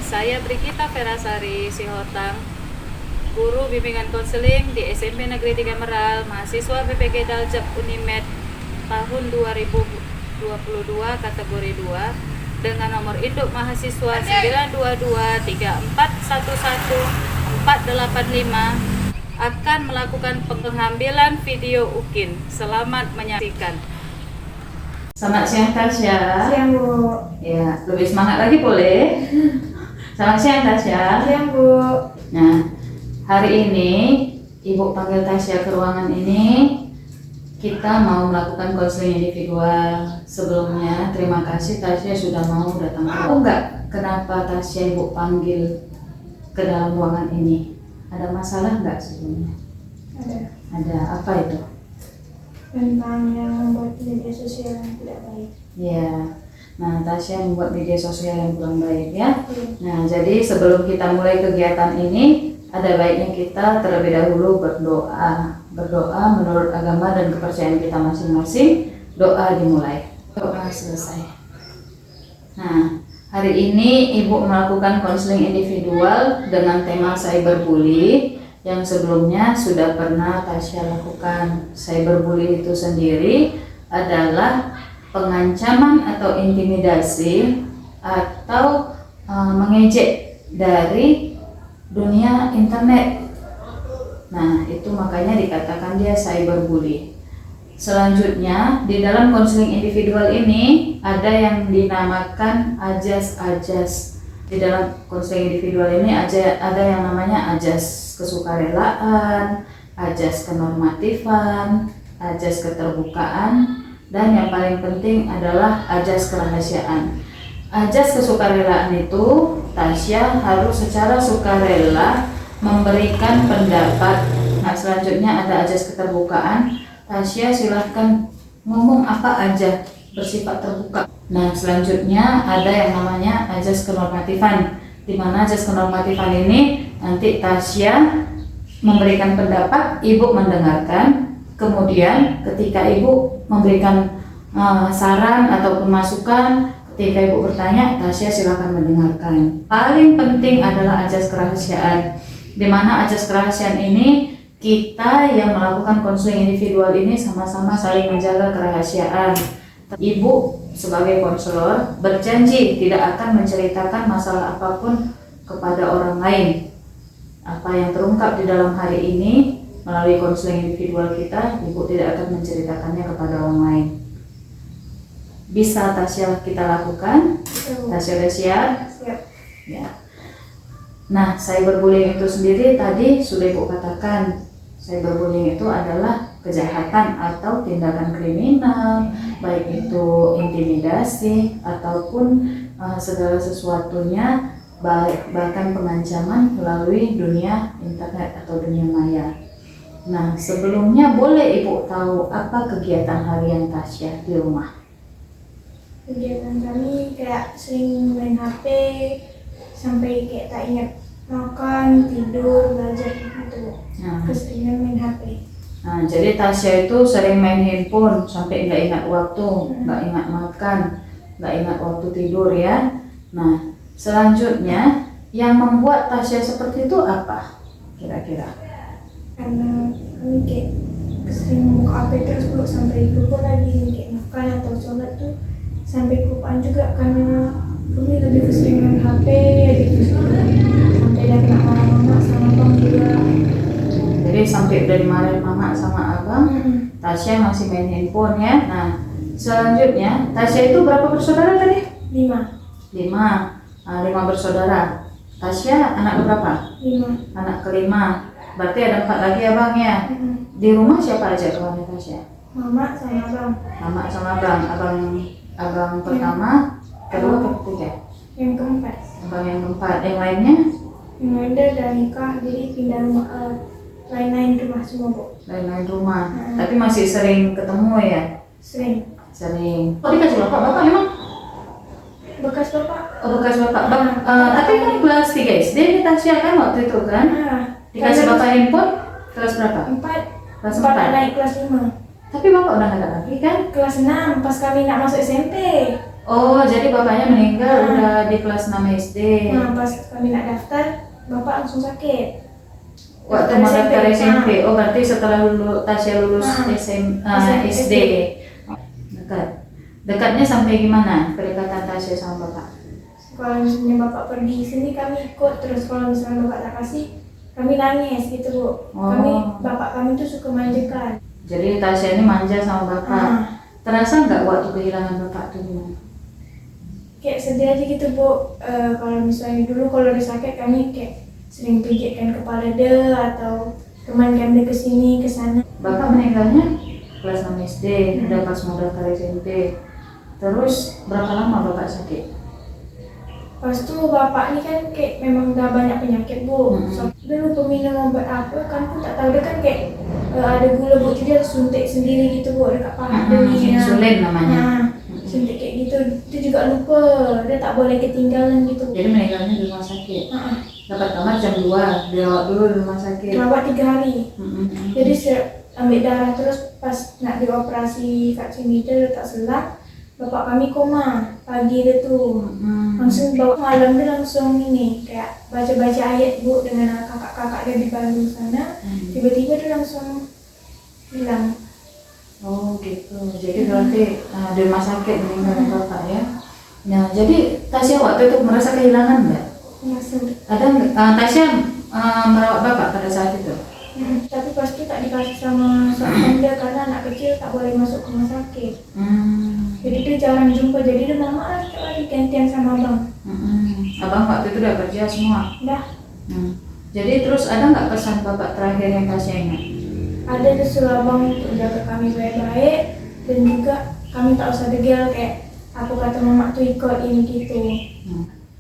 Saya Brigita Ferasari Sihotang, guru bimbingan konseling di SMP Negeri 3 Meral, mahasiswa BPG Daljab Unimed tahun 2022 kategori 2 dengan nomor induk mahasiswa 92234114885 akan melakukan pengambilan video UKIN. Selamat menyaksikan. Selamat siang Tasya. Siang Bu. Ya, lebih semangat lagi boleh. Selamat siang Tasya. Siang Bu. Nah, hari ini Ibu panggil Tasya ke ruangan ini. Kita mau melakukan konseling individual. Sebelumnya, terima kasih Tasya sudah mau datang. Tahu nggak kenapa Tasya Ibu panggil ke dalam ruangan ini? Ada masalah nggak sebelumnya? Ada apa itu? Tentang yang membuat media sosial yang tidak baik. Ya, nah Tasya membuat media sosial yang kurang baik ya. Nah, jadi sebelum kita mulai kegiatan ini, ada baiknya kita terlebih dahulu berdoa. Berdoa menurut agama dan kepercayaan kita masing-masing. Doa dimulai. Doa selesai. Nah, hari ini Ibu melakukan konseling individual dengan tema cyberbully yang sebelumnya sudah pernah Tasya lakukan. Cyberbully itu sendiri adalah pengancaman atau intimidasi atau mengejek dari dunia internet. Nah, itu makanya dikatakan dia cyberbully. Selanjutnya, di dalam konseling individual ini ada yang dinamakan ajas-ajas. Di dalam konseling individual ini ada yang namanya ajas kesukarelaan, ajas kenormatifan, ajas keterbukaan, dan yang paling penting adalah ajas kerahasiaan. Ajas kesukarelaan itu Tasya harus secara sukarela memberikan pendapat. Nah, selanjutnya ada ajas keterbukaan. Tasya silahkan ngomong apa aja, bersifat terbuka. Nah, selanjutnya ada yang namanya ajas kenormatifan, di mana ajas kenormatifan ini nanti Tasya memberikan pendapat, Ibu mendengarkan, kemudian ketika Ibu memberikan saran ataupun masukan, ketika Ibu bertanya, Tasya silakan mendengarkan. Paling penting adalah ajas kerahasiaan, di mana ajas kerahasiaan ini kita yang melakukan konseling individual ini sama-sama saling menjaga kerahasiaan. Ibu sebagai konselor berjanji tidak akan menceritakan masalah apapun kepada orang lain. Apa yang terungkap di dalam hari ini melalui konseling individual kita, Ibu tidak akan menceritakannya kepada orang lain. Bisa Tasya kita lakukan? Tasya udah siap? Siap. Ya. Nah, cyberbullying itu sendiri tadi sudah Ibu katakan. Cyberbullying itu adalah kejahatan atau tindakan kriminal, baik itu intimidasi ataupun segala sesuatunya, bahkan pengancaman melalui dunia internet atau dunia maya. Nah, sebelumnya boleh Ibu tahu apa kegiatan harian Tasya di rumah? Kegiatan kami kayak sering main HP sampai kayak tak ingat makan, tidur, belajar gitu. Keseringan main HP. Nah, jadi Tasya itu sering main handphone sampai nggak ingat waktu, nggak ingat makan, nggak ingat waktu tidur ya. Nah, selanjutnya yang membuat Tasya seperti itu apa kira-kira? Karena kami kayak sering buka HP terus Bu, sampai lupa lagi kayak makan atau sholat tuh sampai kelupaan juga, karena kami lebih keseringan HP gitu, sampai dia kena marah-marah sama abang juga. Jadi sampai udah dimarahin mama sama abang, Tasya masih main handphone ya. Nah, selanjutnya Tasya itu berapa bersaudara tadi? 5 bersaudara. Tasya anak berapa? 5. Anak kelima. Berarti ada 4 lagi abang ya. Di rumah siapa aja keluarga Tasya? Mama sama abang. Mama sama abang. Abang pertama, kedua, ketiga. Yang keempat. Abang yang keempat. Yang lainnya? Yang lainnya udah nikah, jadi pindah rumah, lain-lain rumah semua Bu. Lain-lain rumah. Tapi masih sering ketemu ya? Sering. Sering. Oh, dikasih bapak emang? Bekas bapak. Oh, bekas bapak. Tapi kan kelas 3 SD ini Tasya kan waktu itu kan? Dikasih bapak handphone kelas berapa? 4. Kelas 4 4. naik kelas 5. Tapi bapak udah nggak ada lagi kan? Kelas 6 pas kami nak masuk SMP. Oh, jadi bapaknya meninggal udah di kelas 6 SD. Nah, pas kami nak daftar, bapak langsung sakit. Waktu mau daftar SMP. Oh, berarti setelah Tasya lulus SD. Dekat. Dekatnya sampai gimana kedekatan Tasya sama bapak? Kalau misalnya bapak pergi sini kami ikut, terus kalau misalnya bapak tak kasih, kami nangis gitu Bu. Bapak kami tuh suka manjakan. Jadi Tasya ini manja sama bapak. Terasa nggak waktu kehilangan bapak tuh gimana? Kayak sedih aja gitu Bu. Kalau misalnya dulu kalau udah sakit kami kayak sering pijitkan kepala dia atau teman kami kesini kesana. Bapak meninggalnya kelas 6 SD, udah pas mau daftar SMP. Terus berapa lama bapak sakit? Pas itu bapak ini kan kayak memang udah banyak penyakit Bu. So, dulu peminum obat apa kan pun tak tahu, dia kan kayak ada gula Bu, jadi harus suntik sendiri gitu Bu dekat paha dia. Insulin namanya. Suntik kayak gitu, itu juga lupa, dia tak boleh ketinggalan gitu. Jadi meninggalnya di rumah sakit. Dapat kamar jam 2, dirawat dulu di rumah sakit. Dirawat 3 hari. Jadi ambil darah terus pas nak dioperasi vaksinator tak selang, bapak kami koma pagi dia tuh. Langsung bawa malam dia langsung ini kayak baca-baca ayat Bu dengan kakak-kakak dia di Bandung sana. Tiba-tiba dia langsung hilang. Oh gitu, jadi berarti di rumah sakit meninggal bapak ya. Nah, jadi Tasya waktu itu merasa kehilangan nggak? Ada nggak? Tasya merawat bapak pada saat itu? Tapi pasti tak dikasih sama seorang dia karena anak kecil tak boleh masuk ke rumah sakit. Jadi dia jarang jumpa, jadi dia mama setiap hari gantian sama abang. Abang waktu itu udah kerja semua? Udah. Jadi terus ada nggak pesan bapak terakhir yang Tasya ingat? Ada disuruh abang untuk jaga kami baik-baik, dan juga kami tak usah degil kayak aku kata mama tuh ikut ini gitu.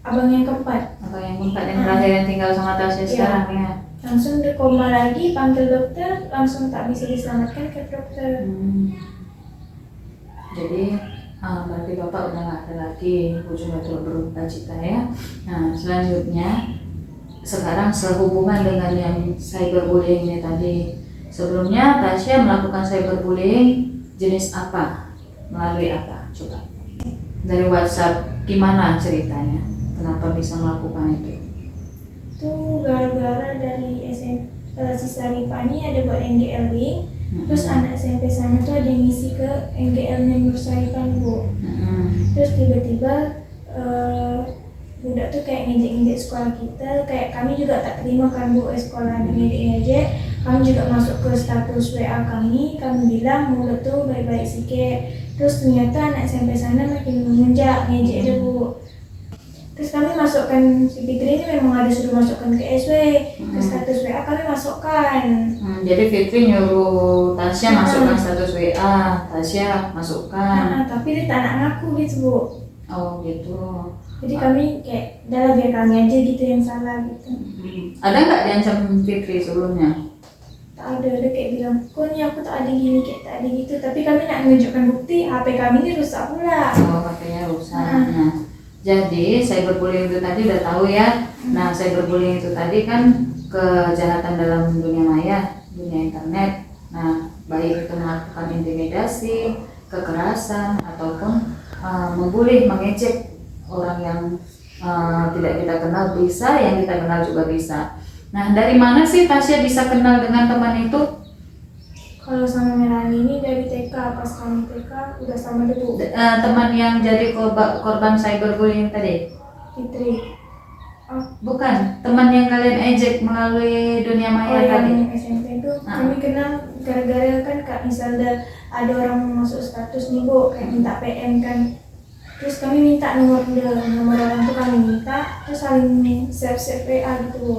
Abang yang keempat. Abang yang keempat yang terakhir yang tinggal sama Tasya sekarang ya? Langsung dia koma lagi, panggil dokter, langsung tak bisa diselamatkan ke dokter. Jadi berarti bapak udah nggak ada lagi, ujungnya turut berduka cita ya. Nah selanjutnya sekarang sehubungan dengan yang cyberbullying ini tadi. Sebelumnya Tasya melakukan cyberbullying jenis apa? Melalui apa? Coba. Dari WhatsApp gimana ceritanya? Kenapa bisa melakukan itu? Itu gara-gara dari si Saripani ada buat NGL Link. Terus anak SMP sana tuh ada yang ngisi ke NGL-nya Nur Saripani Bu. Terus tiba-tiba budak tuh kayak ngejek-ngejek sekolah kita, kayak kami juga tak terima kan Bu sekolah ngejek-ngejek. Kami juga masuk ke status WA kami bilang mulut tuh baik-baik sikit. Terus ternyata anak SMP sana makin menunjak ngejek dia Bu. Terus kami masukkan si Fitri ini memang ada suruh masukkan ke SW, ke status WA kami masukkan. Jadi Fitri nyuruh Tasya masukkan status WA, Tasya masukkan. Tapi dia tak nak ngaku gitu Bu. Oh gitu. Jadi kami kayak udah biar kami aja gitu yang salah gitu. Ada nggak diancam Fitri sebelumnya? Tak ada, dia kayak bilang, kok nih aku tak ada gini, kayak tak ada gitu. Tapi kami nak menunjukkan bukti, HP kami ini rusak pula. Oh, HP-nya rusak. Nah, jadi cyberbullying itu tadi udah tahu ya. Nah, cyberbullying itu tadi kan kejahatan dalam dunia maya, dunia internet. Nah, baik itu melakukan intimidasi, kekerasan, ataupun membuli, mengejek orang yang tidak kita kenal bisa, yang kita kenal juga bisa. Nah, dari mana sih Tasya bisa kenal dengan teman itu? Kalau sama Melani ini dari TK, pas kami TK udah sama dulu. Teman yang jadi korban cyberbullying tadi? Fitri. Bukan, teman yang kalian ejek melalui dunia maya tadi? Yang SMP itu kami kenal gara-gara kan Kak, misalnya ada orang masuk status nih Bu, kayak minta PM kan. Terus kami minta nomor orang tuh kami minta, terus saling save WA gitu Bu.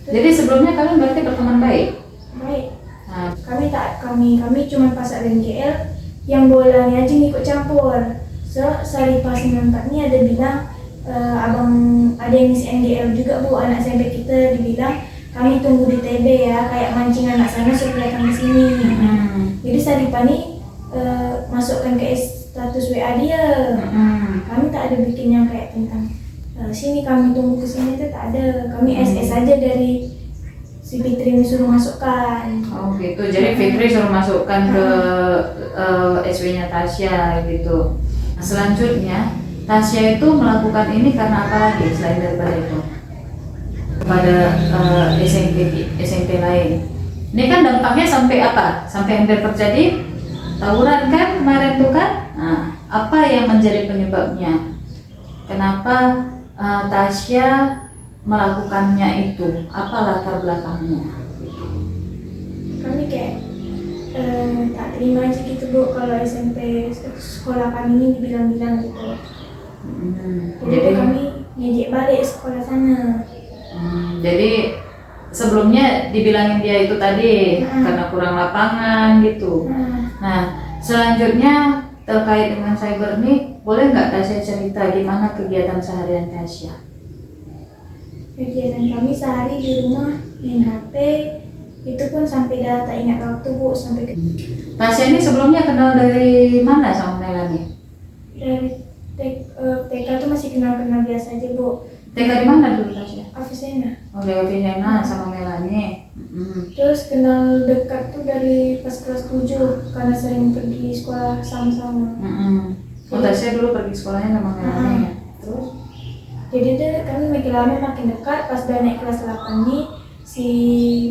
Jadi sebelumnya kalian berarti berteman baik? Baik. Kami cuma pasang NGL yang bolanya aja ngikut campur. Saripah 94 ini ada bilang abang ada yang ngisi NGL juga Bu, anak SMP kita dibilang kami tunggu di TB ya, kayak mancing anak sana supaya datang ke sini. Jadi Saripah ini masukkan ke status WA dia. Kami tak ada bikin yang kayak tentang sini kami tunggu ke sini itu tak ada. Kami SS aja dari si Fitri ini suruh masukkan. Oh gitu, jadi Fitri suruh masukkan ke SW-nya Tasya gitu. Selanjutnya, Tasya itu melakukan ini karena apa lagi selain daripada itu? Kepada SMP lain. Ini kan dampaknya sampai apa? Sampai hampir terjadi tawuran kan kemarin tuh kan? Nah, apa yang menjadi penyebabnya? Kenapa Tasya melakukannya itu? Apa latar belakangnya? Kami kayak tak terima aja gitu Bu kalau SMP sekolah kami ini dibilang-bilang gitu. Jadi tuh kami ngejek balik sekolah sana. Jadi sebelumnya dibilangin dia itu tadi karena kurang lapangan gitu. Nah, selanjutnya terkait dengan cyber nih, boleh nggak Tasya cerita gimana kegiatan seharian Tasya? Kegiatan kami sehari di rumah main HP, itu pun sampai dah tak ingat waktu Bu, sampai Tasya ini sebelumnya kenal dari mana sama Melanie? dari TK tuh masih kenal-kenal biasa aja Bu. TK di mana dulu Tasya? Afisena. Oh, di Vina sama Melanie. Terus kenal dekat tuh dari pas kelas 7 karena sering pergi sekolah sama-sama. Oh, Tasya dulu pergi sekolahnya sama Melanie ya? Terus? Jadi deh kami makin lama makin dekat. Pas udah naik kelas 8 nih, si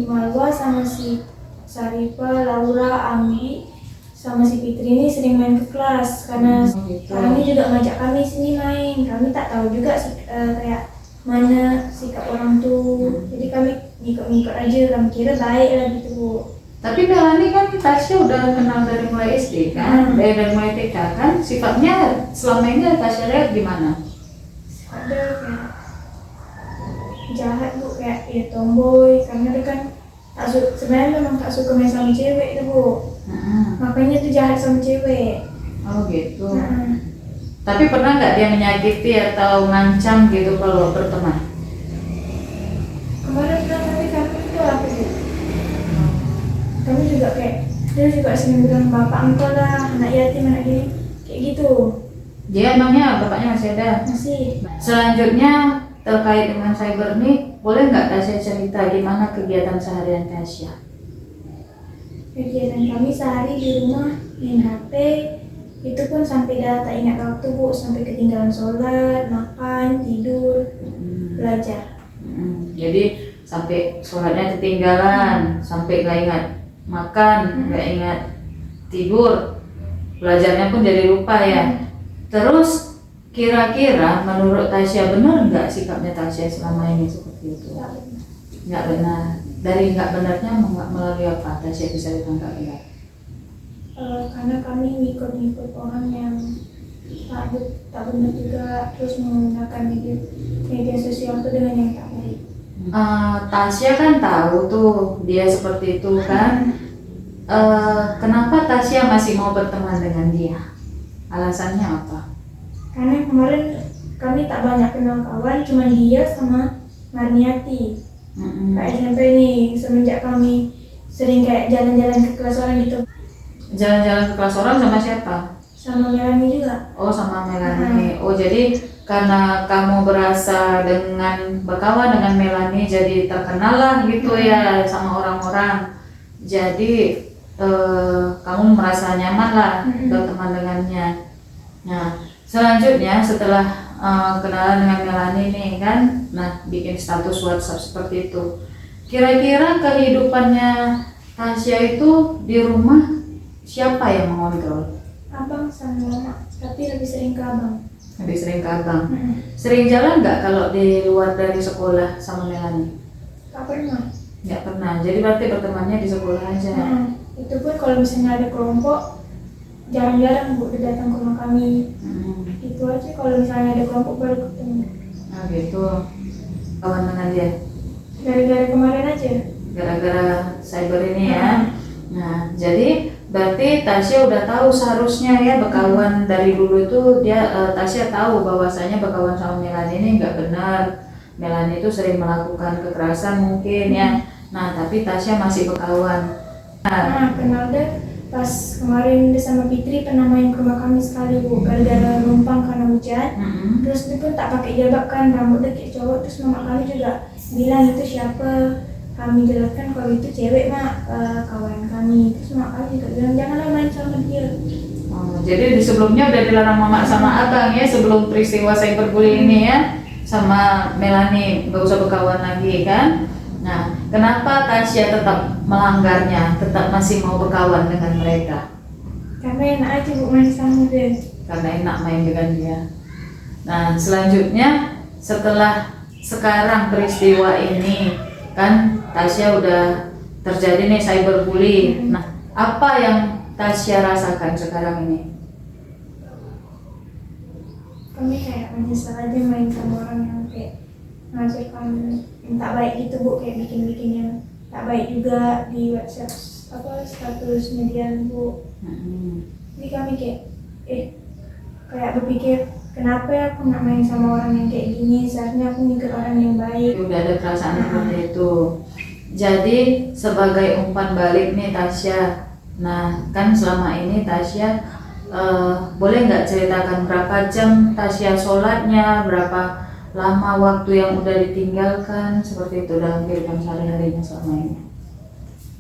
Malwa sama si Sarifa, Laura, Anggi sama si Fitri ini sering main ke kelas karena kami juga ngajak kami sini main. Kami tak tahu juga kayak mana sikap orang tuh. Jadi kami ngikut-ngikut aja, kami kira baik lah gitu Bu. Tapi Melanie kan Tasya udah kenal dari mulai SD kan, dari mulai TK kan, sifatnya selama ini Tasya lihat gimana? Ada kayak jahat Bu, kayak ya tomboy karena dia kan sebenarnya memang tak suka main sama cewek itu Bu. Makanya tuh jahat sama cewek. Oh gitu. Tapi pernah nggak dia menyakiti atau ngancam gitu kalau berteman? Kemarin bilang kami itu apa sih? Kami juga kayak dia juga sering bilang bapak engkau lah, anak yatim, anak gini, kayak gitu. Dia emangnya bapaknya masih ada? Masih. Selanjutnya terkait dengan cyber nih, boleh nggak Tasya cerita gimana kegiatan seharian Tasya? Kegiatan kami sehari di rumah main HP, itu pun sampai dah tak ingat waktu Bu, sampai ketinggalan sholat, makan, tidur, belajar. Jadi sampai sholatnya ketinggalan, sampai nggak ingat makan, nggak ingat tidur, belajarnya pun jadi lupa ya. Terus kira-kira menurut Tasya benar nggak sikapnya Tasya selama ini seperti itu? Nggak benar. Dari nggak benarnya melalui apa Tasya bisa ditangkap benar? Karena kami ngikut-ngikut orang yang tak benar juga, terus menggunakan media sosial itu dengan yang tak baik. Tasya kan tahu tuh dia seperti itu kan. Kenapa Tasya masih mau berteman dengan dia? Alasannya apa? Karena kemarin kami tak banyak kenal kawan, cuma dia sama Marniati. Kayak SMP nih, semenjak kami sering kayak jalan-jalan ke kelas orang gitu. Jalan-jalan ke kelas orang sama siapa? Sama Melanie juga. Oh, sama Melanie. Oh, jadi karena kamu berasa dengan berkawan dengan Melanie jadi terkenal lah gitu ya sama orang-orang. Jadi kamu merasa nyaman lah berteman dengannya. Nah, selanjutnya setelah kenalan dengan Melanie nih kan, nah bikin status WhatsApp seperti itu. Kira-kira kehidupannya Tasya itu di rumah siapa yang mengontrol? Abang sama mama, tapi lebih sering ke abang. Lebih sering ke abang. Sering jalan nggak kalau di luar dari sekolah sama Melanie? Tak pernah. Nggak pernah. Jadi berarti bertemannya di sekolah aja. Itu pun kalau misalnya ada kelompok, jarang-jarang Bu dia datang ke rumah kami. Itu aja kalau misalnya ada kelompok baru ketemu. Nah gitu. Kawan dengan dia. Gara-gara kemarin aja. Gara-gara cyber ini ya. Nah, jadi berarti Tasya udah tahu seharusnya ya berkawan dari dulu itu dia Tasya tahu bahwasanya berkawan sama Melanie ini nggak benar. Melanie itu sering melakukan kekerasan mungkin ya. Nah, tapi Tasya masih berkawan. Kenal deh. Pas kemarin dia sama Fitri pernah main ke rumah kami sekali Bu, gara-gara numpang karena hujan. Terus dia pun tak pakai jilbab kan, rambutnya kayak cowok. Terus mama kami juga bilang itu siapa. Kami jelaskan kalau itu cewek mak, kawan kami. Terus mak kami juga bilang janganlah main sama dia. Oh, jadi di sebelumnya udah dilarang mama sama abang ya sebelum peristiwa cyberbullying ini ya, sama Melanie nggak usah berkawan lagi kan. Nah, kenapa Tasya tetap melanggarnya, tetap masih mau berkawan dengan mereka? Karena enak aja bu main sama dia. Karena enak main dengan dia. Nah, selanjutnya setelah sekarang peristiwa ini kan Tasya udah terjadi nih cyberbullying. Nah, apa yang Tasya rasakan sekarang ini? Kami kayak menyesal aja main sama orang yang kayak ngajarkan yang tak baik gitu bu, kayak bikin-bikin yang tak baik juga di WhatsApp status media bu. Jadi kami kayak kayak berpikir kenapa ya aku nggak main sama orang yang kayak gini, seharusnya aku ngikut orang yang baik. Udah ada perasaan seperti itu. Jadi sebagai umpan balik nih Tasya, nah kan selama ini Tasya boleh nggak ceritakan berapa jam Tasya sholatnya, berapa lama waktu yang udah ditinggalkan seperti itu dalam kehidupan sehari-harinya selama ini?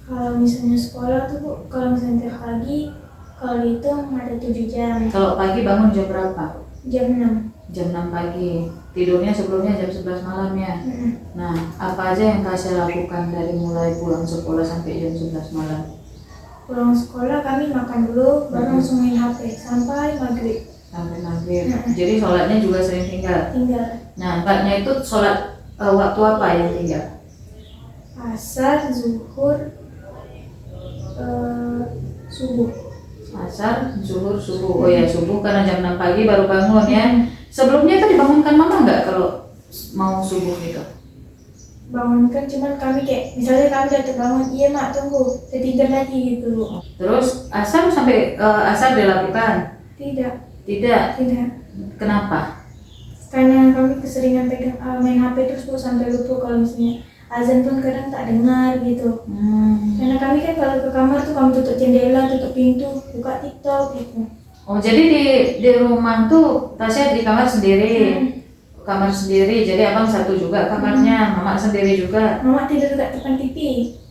Kalau misalnya sekolah tuh bu, kalau misalnya tiap pagi, kalau itu ada 7 jam. Kalau pagi bangun jam berapa? Jam 6. Jam 6 pagi. Tidurnya sebelumnya jam 11 malam ya. Nah, apa aja yang Tasya lakukan dari mulai pulang sekolah sampai jam 11 malam? Pulang sekolah kami makan dulu, baru langsung main HP sampai maghrib. Sampai maghrib. Jadi sholatnya juga sering tinggal. Nah, mbaknya itu sholat waktu apa yang tinggal? Asar, zuhur, subuh. Asar, zuhur, subuh. Oh ya, subuh karena jam 6 pagi baru bangun ya. Sebelumnya itu dibangunkan mama nggak kalau mau subuh gitu? Bangunkan, cuman kami kayak misalnya kami udah terbangun, iya mak tunggu, saya tidur lagi gitu. Terus asar sampai asar dilakukan? Tidak. Kenapa? Karena kami keseringan pegang main HP terus bu, sampai lupa kalau misalnya azan pun kadang tak dengar gitu. Karena kami kan kalau ke kamar tuh kami tutup jendela, tutup pintu, buka TikTok gitu. Oh, jadi di rumah tuh Tasya di kamar sendiri. Kamar sendiri, jadi abang satu juga kamarnya, mama sendiri juga. Mama tidur dekat depan TV.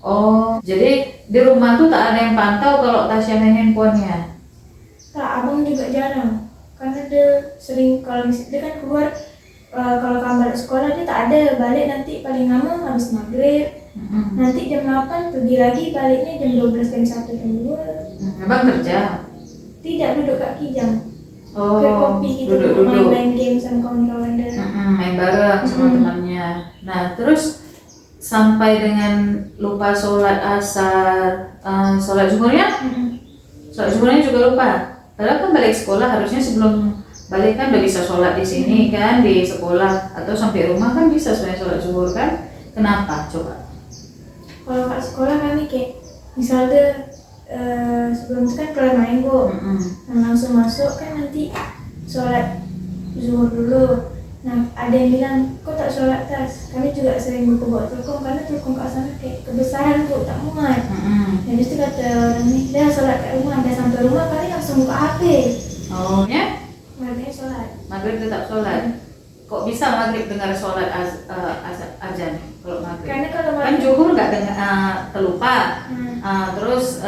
Oh, jadi di rumah tuh tak ada yang pantau kalau Tasya main handphonenya? Tak, abang juga jarang. Karena dia sering, kalau misalnya dia kan keluar, kalau kamar sekolah dia tak ada, balik nanti paling lama habis maghrib. Nanti jam 8 pergi lagi, baliknya jam 12, jam 1, jam 2. Abang kerja? Tidak, duduk kat kijang. Oh, Kayak kopi gitu, duduk-duduk. main game sama kawan-kawan dia. Main bareng sama temannya. Nah, terus sampai dengan lupa sholat asar, sholat zuhurnya? Sholat zuhurnya juga lupa. Padahal kan balik sekolah harusnya sebelum balik kan udah bisa sholat di sini kan, di sekolah atau sampai rumah kan bisa sebenarnya sholat zuhur kan? Kenapa? Coba. Kalau kat sekolah kami kayak misalnya sebelum itu kan kelar main bu, langsung masuk kan nanti sholat zuhur dulu. Nah ada yang bilang kok tak sholat tas, kami juga sering bawa telkom karena telkom kat sana kayak kebesaran bu, tak muat. Dan itu kata orang ni, dah sholat kat rumah, dah sampai rumah kali langsung buka HP. Oh ya? Maghrib sholat. Maghrib tetap sholat. Kok bisa maghrib dengar sholat azan kalau maghrib? Karena kalau Kan maghrib zuhur nggak terlupa, terus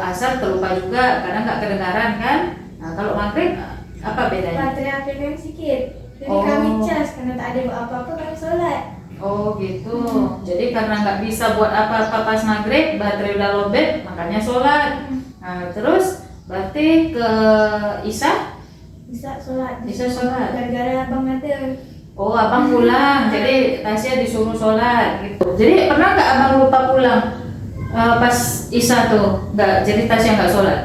asar terlupa juga karena nggak kedengaran kan. Nah kalau maghrib apa bedanya? baterai HP kami sikit, jadi Oh. kami cas karena tak ada buat apa-apa kami sholat. Oh gitu. Jadi karena nggak bisa buat apa-apa pas maghrib, baterai udah lowbat, makanya sholat. Nah terus berarti ke Isya? Bisa sholat. Bisa sholat. Gara-gara abang ada. Oh abang pulang, jadi Tasya disuruh sholat gitu. Jadi pernah nggak abang lupa pulang pas Isya tuh? Nggak, jadi Tasya nggak sholat?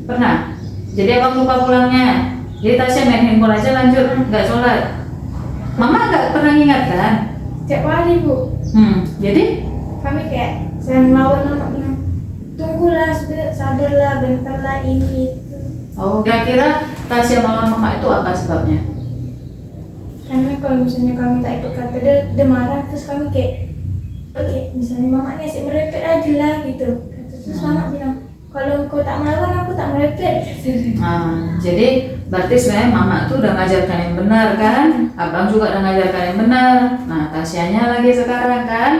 Pernah? Jadi abang lupa pulangnya, jadi Tasya main handphone aja lanjut, nggak sholat. Mama nggak pernah ingatkan? Setiap hari bu. Jadi? Kami kayak sering lawan mama bilang, tunggulah, sabarlah, bentarlah ini itu. Oh, kira-kira Tasya melawan mama itu apa sebabnya? Karena kalau misalnya kami tak ikut kata dia marah, terus kami kayak, oke, misalnya mama ni asyik merepet aja lah gitu. Terus mama bilang, kalau kau tak melawan aku tak merepet. Jadi berarti sebenarnya mama tuh udah ngajarkan yang benar kan? Abang juga udah ngajarkan yang benar. Nah, Tasyanya lagi sekarang kan?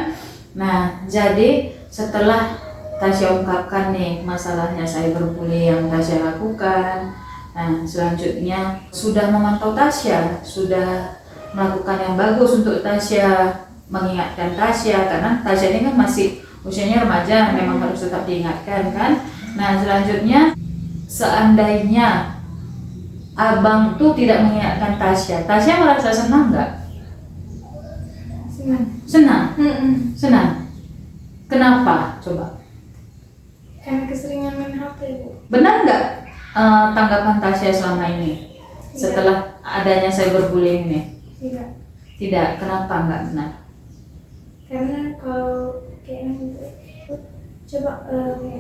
Nah, jadi setelah Tasya ungkapkan nih masalahnya cyberbullying yang Tasya lakukan. Nah, selanjutnya sudah memantau Tasya, sudah melakukan yang bagus untuk Tasya, mengingatkan Tasya, karena Tasya ini kan masih usianya remaja, memang harus tetap diingatkan kan. Nah, selanjutnya seandainya abang tuh tidak mengingatkan Tasya, Tasya merasa senang nggak? Senang. Senang? Mm-mm. Senang? Kenapa? Coba. Karena keseringan main HP, Bu. Benar nggak tanggapan Tasya selama ini setelah adanya cyberbullying ini? Tidak. Tidak. Kenapa nggak benar? Karena kalau kayak gitu, coba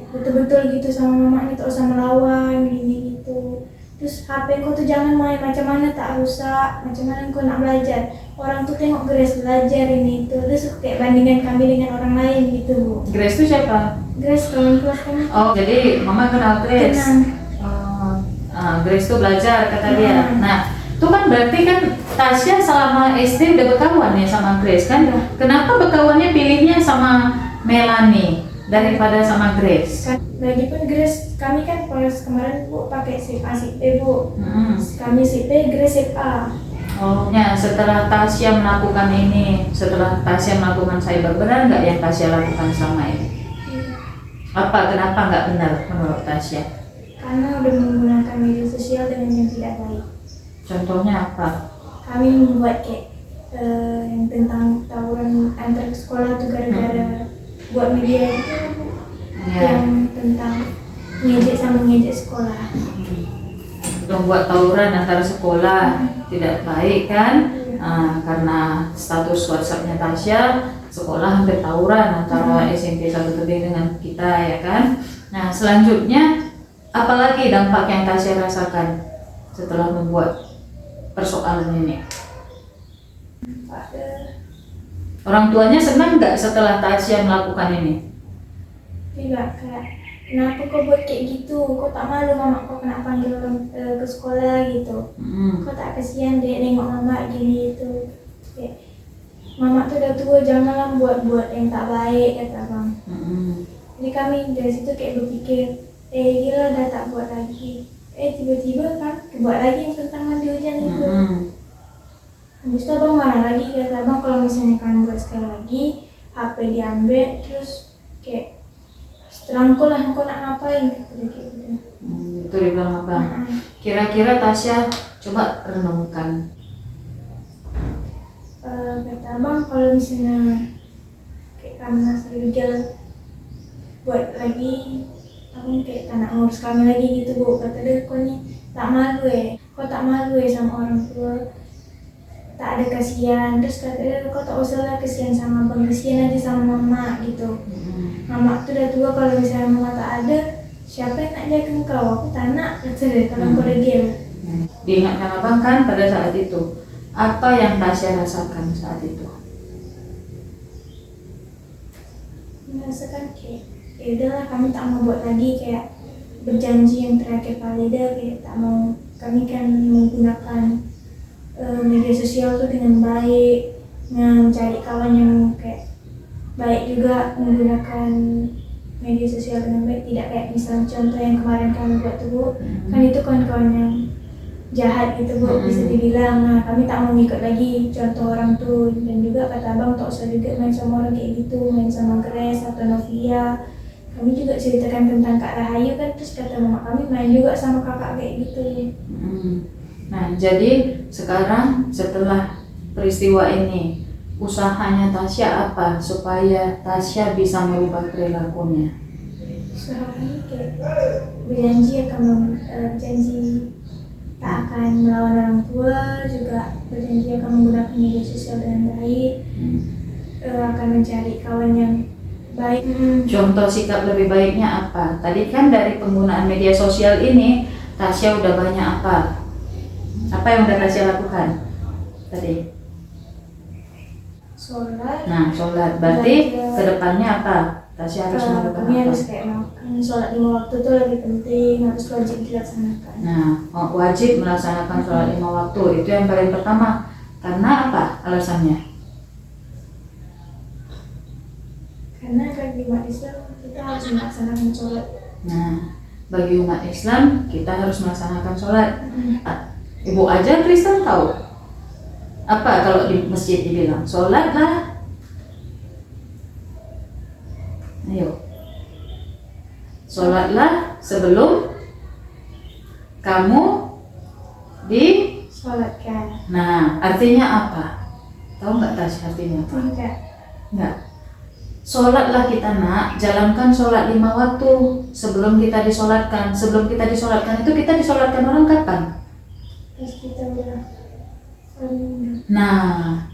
betul-betul gitu sama mamanya, terus sama lawan gini gitu. Terus HP kau tuh jangan main, macam mana tak rusak, macam mana kau nak belajar. Orang tuh tengok Grace belajar ini itu, terus kayak bandingkan kami dengan orang lain gitu, Bu. Grace itu siapa? Grace kawan kelas kami. Oh, jadi mama kenal Grace. Kenal. Grace tuh belajar kata dia. Hmm. Nah, itu kan berarti kan Tasya selama SD udah berkawan ya sama Grace kan? Iya. Kenapa berkawannya pilihnya sama Melanie daripada sama Grace? Lagipun Grace, kami kan pas kemarin Bu pakai SIP A, SIP B, Bu. Hmm. Kami SIP B, Grace SIP A. Oh, ya setelah Tasya melakukan ini, setelah Tasya melakukan cyber, benar nggak yang Tasya lakukan selama ini? Apa? Kenapa nggak benar menurut Tasya? Karena udah menggunakan media sosial dengan yang tidak baik. Contohnya apa? Kami membuat kayak yang tentang tawuran antar sekolah tuh gara-gara buat media itu Ya. yang tentang ngejek sama ngejek sekolah. Membuat tawuran antara sekolah tidak baik kan? Karena status WhatsAppnya Tasya, sekolah hampir tawuran antara SMP 1 Tebing dengan kita ya kan? Nah, selanjutnya apalagi dampak yang Tasya rasakan setelah membuat persoalan ini? Ada Orang tuanya senang nggak setelah Tasya melakukan ini? tidak kayak kenapa kau buat kayak gitu? Kau tak malu mama kau kena panggil ke sekolah gitu? Kau tak kasihan dek nengok mama gini itu? Kayak, mama tuh udah tua, janganlah buat yang tak baik kata abang. Jadi kami dari situ kayak berpikir, gila udah tak buat lagi. Tiba-tiba kan buat lagi yang tentang mandi hujan itu. Habis itu abang marah lagi, kata abang kalau misalnya kalian buat sekali lagi, HP diambil, terus kayak setelahku lah kau nak ngapain gitu. Itu dibilang abang. Kira-kira Tasya coba renungkan. Kata abang kalau misalnya kayak karena Rizal buat lagi, abang kayak tak nak ngurus kami lagi gitu Bu. Kata dia, kau ni tak malu kau tak malu sama orang tua, tak ada kasihan. Terus kata dia, kau tak usah lah kasihan sama abang, kasihan aja sama mama gitu. Mama tuh udah tua, kalau misalnya mama tak ada, siapa yang nak jaga kau? Aku tak nak, kata dia, kalau kau Rizal. Diingatkan abang kan pada saat itu. Apa yang Tasya rasakan saat itu? Merasakan kayak ya udahlah kami tak mau buat lagi, kayak berjanji yang terakhir kali dah, kayak tak mau. Kami kan menggunakan media sosial tuh dengan baik, mencari kawan yang kayak baik juga, menggunakan media sosial dengan baik, tidak kayak misalnya contoh yang kemarin kami buat tuh Bu, kan itu kawan-kawan yang jahat gitu Bu, bisa dibilang. Nah, kami tak mau ngikut lagi contoh orang tuh. Dan juga kata abang tak usah juga main sama orang kayak gitu, main sama Grace atau Novia. Kami juga ceritakan tentang Kak Rahayu kan, terus kata mama kami main juga sama kakak kayak gitu. Nah, jadi sekarang setelah peristiwa ini, usahanya Tasya apa supaya Tasya bisa merubah perilakunya? Usahanya kayak berjanji akan janji tak akan melawan orang tua, juga berjanji akan menggunakan media sosial dengan baik, akan mencari kawan yang baik. Contoh sikap lebih baiknya apa? Tadi kan dari penggunaan media sosial ini, Tasya udah banyak apa? Apa yang udah Tasya lakukan tadi? Sholat. Nah, sholat. Berarti kedepannya apa? Tasya harus melakukan Kami apa? harus kayak makan, sholat 5 waktu itu lebih penting, harus wajib dilaksanakan. Nah, wajib melaksanakan sholat 5 waktu. Itu yang paling pertama. Karena apa alasannya? Karena kan di umat Islam kita harus melaksanakan sholat. Nah, bagi umat Islam kita harus melaksanakan sholat. Ibu aja Kristen tahu apa kalau di masjid dibilang sholatlah. Ayo, sholatlah sebelum kamu di. Sholatkan. Nah, artinya apa? Tahu nggak Tasya artinya apa? Tidak. Nggak. Sholatlah kita nak, jalankan sholat 5 waktu sebelum kita disolatkan. Sebelum kita disolatkan itu kita disolatkan orang kapan? Terus kita udah. Nah,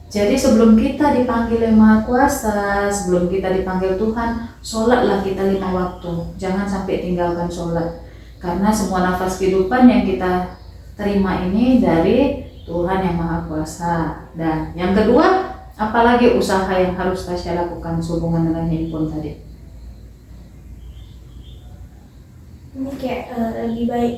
jadi sebelum kita dipanggil yang Maha Kuasa, sebelum kita dipanggil Tuhan, sholatlah kita 5 waktu. Jangan sampai tinggalkan sholat. Karena semua nafas kehidupan yang kita terima ini dari Tuhan yang Maha Kuasa. Dan yang kedua, apalagi usaha yang harus Tasya lakukan sehubungan dengan handphone tadi? Ini kayak lebih baik.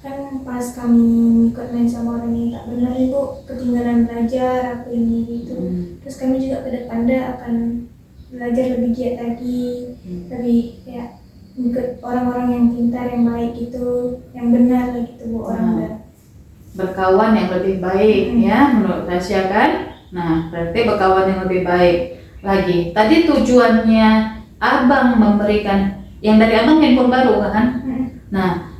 Kan pas kami ikut main sama orang yang tak benar itu ketinggalan belajar apa ini gitu. Terus kami juga ke depannya akan belajar lebih giat lagi, lebih kayak ikut orang-orang yang pintar, yang baik gitu, yang benar gitu bu orang dan berkawan yang lebih baik ya menurut Tasya kan. Nah, berarti berkawan yang lebih baik lagi. Tadi tujuannya abang memberikan yang dari abang handphone baru kan. Nah,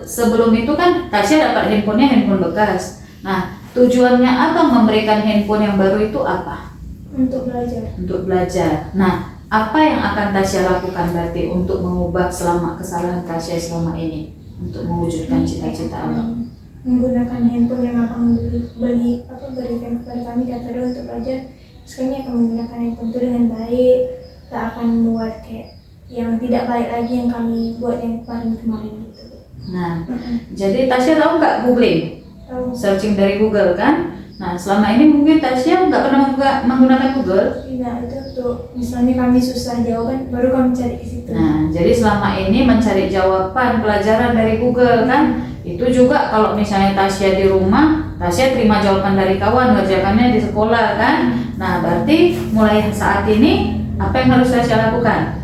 sebelum itu kan Tasya dapat handphonenya handphone bekas. Nah, tujuannya abang memberikan handphone yang baru itu apa? untuk belajar. Untuk belajar. Nah, apa yang akan Tasya lakukan berarti untuk mengubah kesalahan Tasya selama ini untuk mewujudkan cita-cita abang? Menggunakan handphone yang abang berikan kepada kami kata dia untuk belajar. Sekarang akan menggunakan handphone itu dengan baik, tak akan membuat kayak yang tidak baik lagi yang kami buat yang kemarin gitu. Nah, jadi Tasya tahu nggak googling? Tahu. Searching dari Google kan? Nah, selama ini mungkin Tasya nggak pernah menggunakan Google. Tidak, itu tuh misalnya kami susah jawaban baru kami cari ke situ. Nah, jadi selama ini mencari jawaban pelajaran dari Google kan? Itu juga kalau misalnya Tasya di rumah, Tasya terima jawaban dari kawan, ngerjakannya di sekolah kan? Nah, berarti mulai saat ini apa yang harus Tasya lakukan?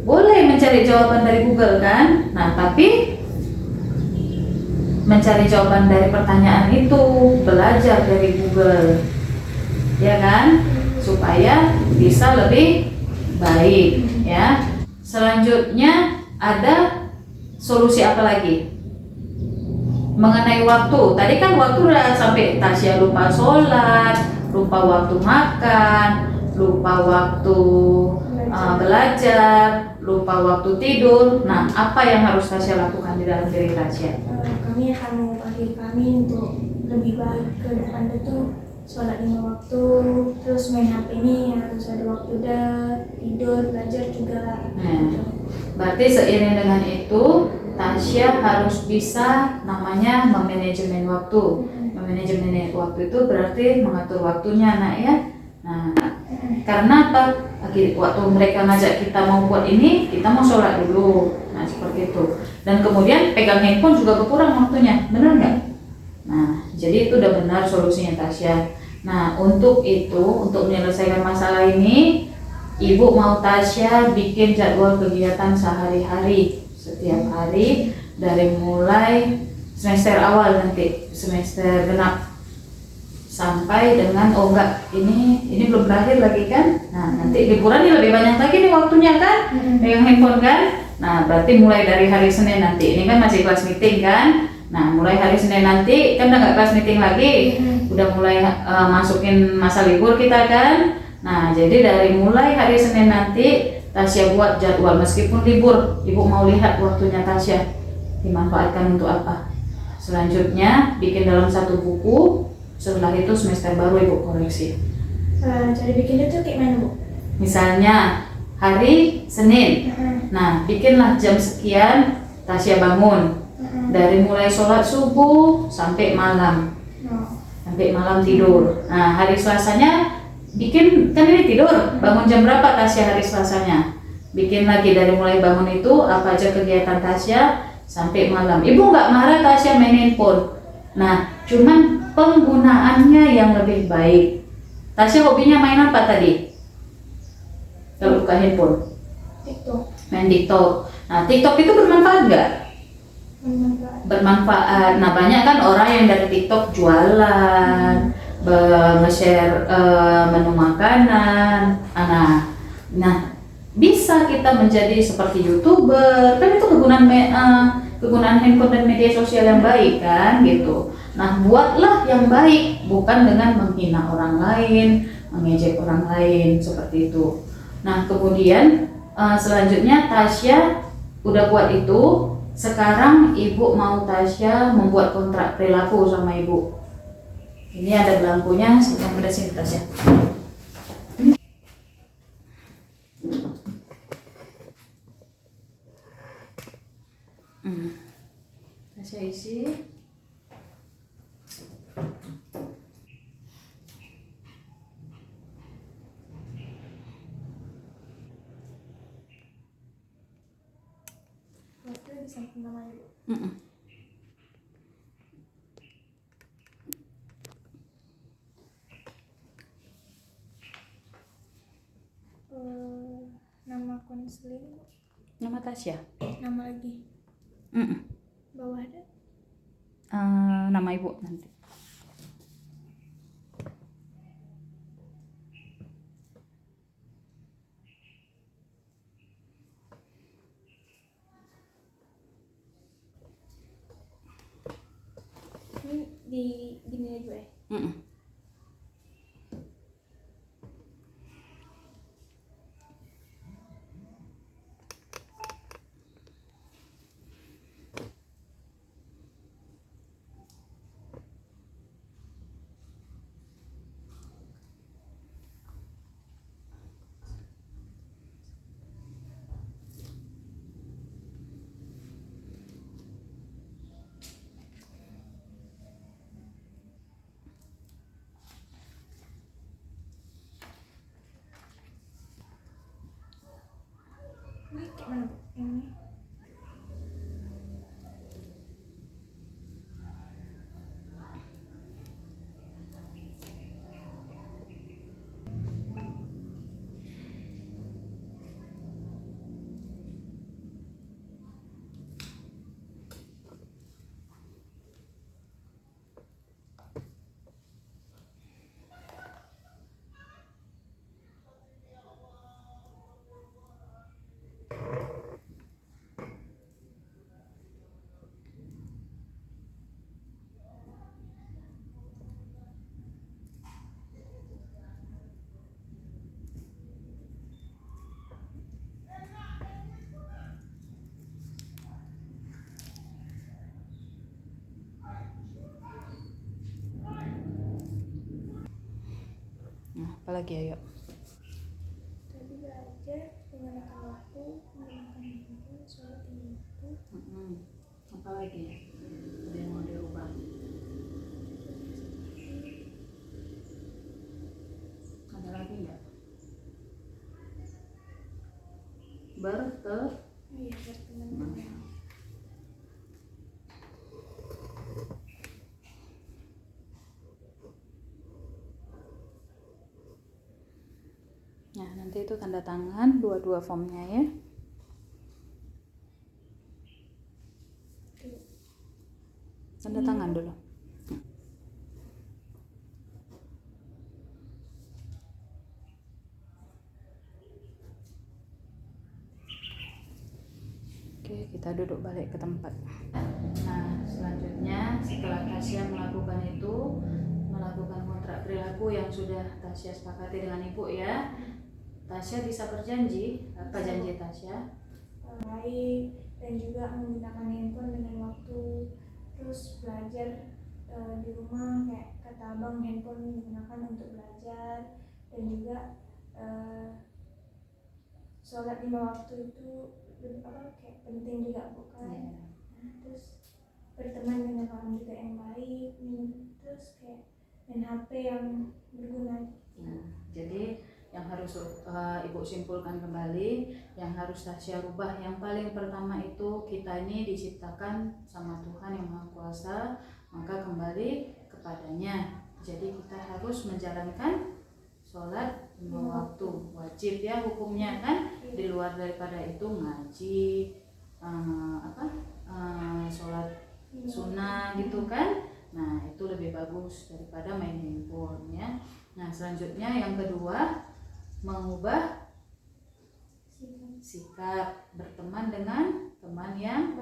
Boleh mencari jawaban dari Google kan? Nah, tapi mencari jawaban dari pertanyaan itu, belajar dari Google, ya kan? Supaya bisa lebih baik, ya. Selanjutnya ada solusi apa lagi? Mengenai waktu, tadi kan waktu udah sampai Tasya lupa sholat, lupa waktu makan, lupa waktu belajar, lupa waktu tidur. Nah, apa yang harus Tasya lakukan di dalam diri Tasya? Kami akan mengubah diri kami untuk lebih baik ke depan itu, sholat 5 waktu, terus main HP ini harus ada waktu tidur, belajar juga. Nah, berarti seiring dengan itu Tasya harus bisa namanya memanajemen waktu. Memanajemen waktu itu berarti mengatur waktunya, nak ya. Nah, karena apa? Waktu mereka ngajak kita mau buat ini, kita mau sholat dulu. Nah, seperti itu. Dan kemudian pegang handphone juga berkurang waktunya, benar nggak? Nah, jadi itu udah benar solusinya Tasya. Nah, untuk itu, untuk menyelesaikan masalah ini, Ibu mau Tasya bikin jadwal kegiatan sehari-hari, setiap hari dari mulai semester awal nanti, semester genap sampai dengan ini belum berakhir lagi kan? Nah, nanti liburan ini lebih banyak lagi nih waktunya kan? Pegang handphone kan? Nah, berarti mulai dari hari Senin nanti, ini kan masih kelas meeting kan? Nah, mulai hari Senin nanti kan udah nggak kelas meeting lagi, udah mulai masukin masa libur kita kan? Nah, jadi dari mulai hari Senin nanti Tasya buat jadwal meskipun libur, Ibu mau lihat waktunya Tasya dimanfaatkan untuk apa. Selanjutnya bikin dalam satu buku. Setelah itu semester baru Ibu koreksi. Cara bikinnya tuh kayak mana Bu? Misalnya hari Senin. Nah, bikinlah jam sekian Tasya bangun. Dari mulai sholat subuh sampai malam. Sampai malam tidur. Nah, hari Selasanya bikin, kan ini tidur. Bangun jam berapa Tasya hari Selasanya? Bikin lagi dari mulai bangun itu apa aja kegiatan Tasya sampai malam. Ibu nggak marah Tasya main handphone. Nah, cuman penggunaannya yang lebih baik. Tasya hobinya main apa tadi? Kalau buka handphone, TikTok. main TikTok. Nah, TikTok itu bermanfaat nggak? Bermanfaat. Bermanfaat. Nah, banyak kan orang yang dari TikTok jualan, nge-share menu makanan. Nah, bisa kita menjadi seperti YouTuber. Kan itu kegunaan handphone dan media sosial yang baik kan gitu. Nah, buatlah yang baik, bukan dengan menghina orang lain, mengejek orang lain seperti itu. Nah, kemudian selanjutnya Tasya udah buat itu. Sekarang ibu mau Tasya membuat kontrak perilaku sama ibu. Ini ada belangkunya, yang udah sini Tasya. Tasya isi. Waktu di samping nama ibu. Nama konseling, Nama Tasya. nama lagi bawah ada. Nama ibu nanti. Ini di gini aja ya. Ini kayak mana Bu? Ini. Nah, apalagi ayo. Tadi belajar menggunakan waktu, menggunakan handphone, sholat lima waktu. Apalagi ada yang mau dirubah? Ada lagi nggak? Iya, berteman. Nah, nanti itu tanda tangan dua-dua formnya ya. Tanda tangan dulu. Oke, kita duduk balik ke tempat. Nah, selanjutnya setelah Tasya melakukan kontrak perilaku yang sudah Tasya sepakati dengan ibu ya, Tasya bisa berjanji. Apa janji Tasya? Baik, dan juga menggunakan handphone dengan waktu, terus belajar di rumah kayak kata abang, handphone digunakan untuk belajar, dan juga sholat lima waktu itu kayak penting juga bukan. Nah, terus berteman dengan orang juga yang baik, terus kayak main HP yang berguna. Jadi yang harus ibu simpulkan kembali, yang harus Tasya rubah, yang paling pertama itu kita ini diciptakan sama Tuhan yang Maha Kuasa, maka kembali kepadanya. Jadi kita harus menjalankan sholat lima waktu wajib ya hukumnya kan. Di luar daripada itu ngaji, sholat sunnah gitu kan. Nah itu lebih bagus daripada main handphone ya. Nah selanjutnya yang kedua, mengubah sikap berteman dengan teman yang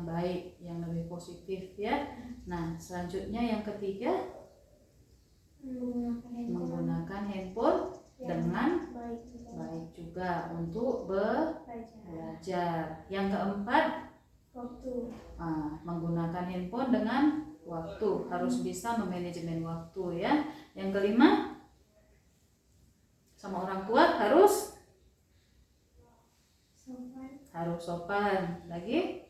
baik, yang lebih positif ya. Nah selanjutnya yang ketiga, menggunakan handphone dengan baik juga untuk belajar. Yang keempat, menggunakan handphone dengan waktu, harus bisa memanajemen waktu ya. Yang kelima, sama orang tua harus sopan. Lagi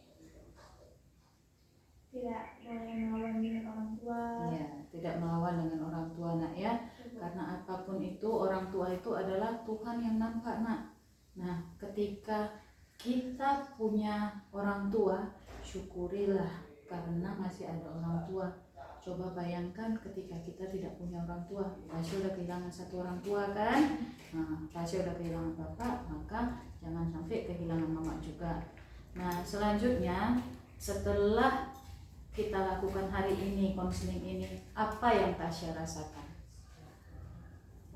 tidak boleh melawan dengan orang tua. ya, tidak melawan dengan orang tua nak ya. Karena apapun itu, orang tua itu adalah Tuhan yang nampak nak. Nah ketika kita punya orang tua, syukurilah karena masih ada orang tua. Coba bayangkan ketika kita tidak punya orang tua. Tasya udah kehilangan satu orang tua kan. Nah Tasya udah kehilangan bapak, maka jangan sampai kehilangan mama juga. Nah selanjutnya, setelah kita lakukan hari ini konseling ini, apa yang Tasya rasakan?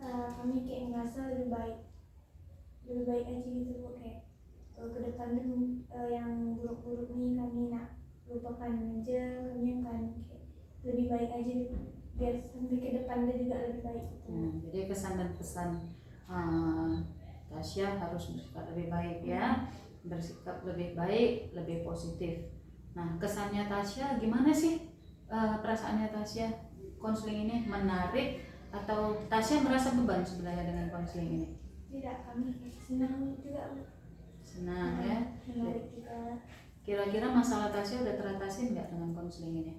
Kami kayak ngerasa lebih baik aja gitu Bu, kayak ke depan tuh yang buruk-buruk nih kami nak lupakan aja, kami akan kayak lebih baik aja biar sampai ke depan dia juga lebih baik gitu. Jadi kesan dan pesan Tasya harus bersikap lebih baik ya, bersikap lebih baik, lebih positif. Nah kesannya Tasya gimana sih? Perasaannya Tasya konseling ini menarik atau Tasya merasa beban sebenarnya dengan konseling ini? Tidak, kami senang juga. Senang ya. Menarik juga. Kira-kira masalah Tasya udah teratasin nggak dengan konseling ini?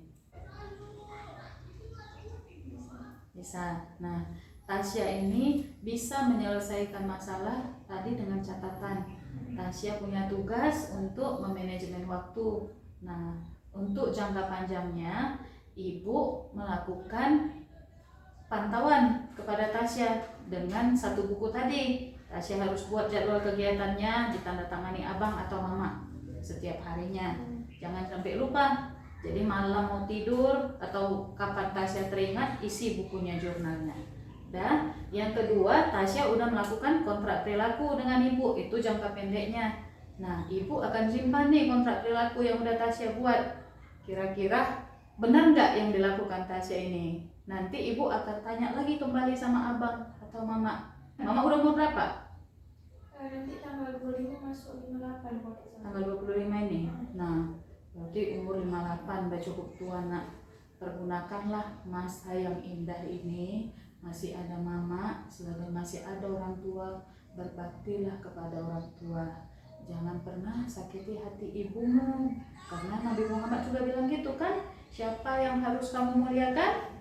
Bisa. Nah Tasya ini bisa menyelesaikan masalah tadi dengan catatan. Tasya punya tugas untuk memanajemen waktu. Nah untuk jangka panjangnya, Ibu melakukan pantauan kepada Tasya dengan satu buku tadi. Tasya harus buat jadwal kegiatannya, ditandatangani abang atau mama setiap harinya. Jangan sampai lupa. Jadi malam mau tidur atau kapan Tasya teringat, isi bukunya, jurnalnya. Dan yang kedua, Tasya udah melakukan kontrak perilaku dengan Ibu, itu jangka pendeknya. Nah Ibu akan simpan nih kontrak perilaku yang udah Tasya buat. Kira-kira benar nggak yang dilakukan Tasya ini? Nanti Ibu akan tanya lagi kembali sama abang atau mama. Mama udah umur berapa? Nanti tanggal 25 masuk 58 kok. Tanggal 25 ini. Nah berarti umur 58 udah cukup tua nak. Pergunakanlah masa yang indah ini, masih ada mama, masih ada orang tua. Berbaktilah kepada orang tua. Jangan pernah sakiti hati ibumu, karena Nabi Muhammad juga bilang gitu kan. Siapa yang harus kamu muliakan?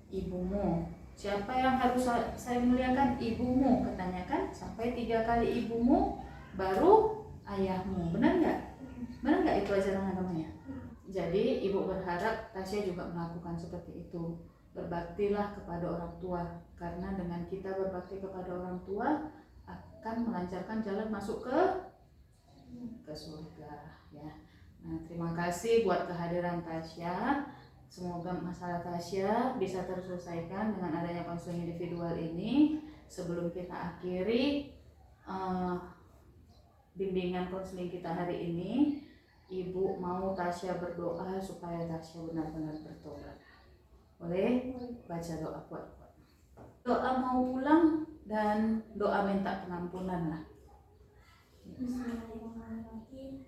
Ibumu. Siapa yang harus saya muliakan? Ibumu, katanya kan. Sampai 3 kali ibumu, baru ayahmu. Benar nggak? Benar nggak itu ajaran agamanya? Jadi Ibu berharap Tasya juga melakukan seperti itu. Berbaktilah kepada orang tua, karena dengan kita berbakti kepada orang tua akan melancarkan jalan masuk ke surga ya. Nah terima kasih buat kehadiran Tasya. Semoga masalah Tasya bisa terselesaikan dengan adanya konseling individual ini. Sebelum kita akhiri bimbingan konseling kita hari ini, Ibu mau Tasya berdoa supaya Tasya benar-benar bertobat. Boleh? Baca doa kuat-kuat. Doa mau pulang dan doa minta pengampunan lah. Bismillahirrahmanirrahim.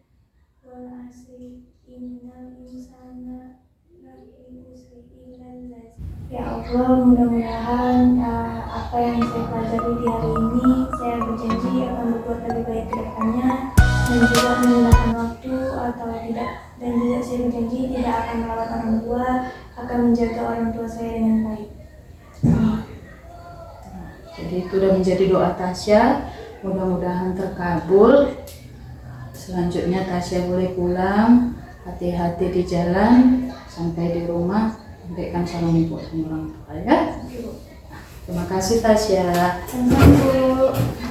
Wal asri innal insana lafi khusr illa allazina. Ya Allah, mudah-mudahan apa yang saya pelajari di hari ini, saya berjanji akan berbuat lebih baik ke depannya, dan juga menggunakan waktu atau tidak, dan juga saya berjanji tidak akan melawat orang tua, akan menjaga orang tua saya dengan baik. Jadi itu sudah menjadi doa Tasya, mudah-mudahan terkabul. Selanjutnya Tasya boleh pulang, hati-hati di jalan, sampai di rumah sampaikan salam ibu sama orang tua ya. Terima kasih Tasya. Sama-sama Bu.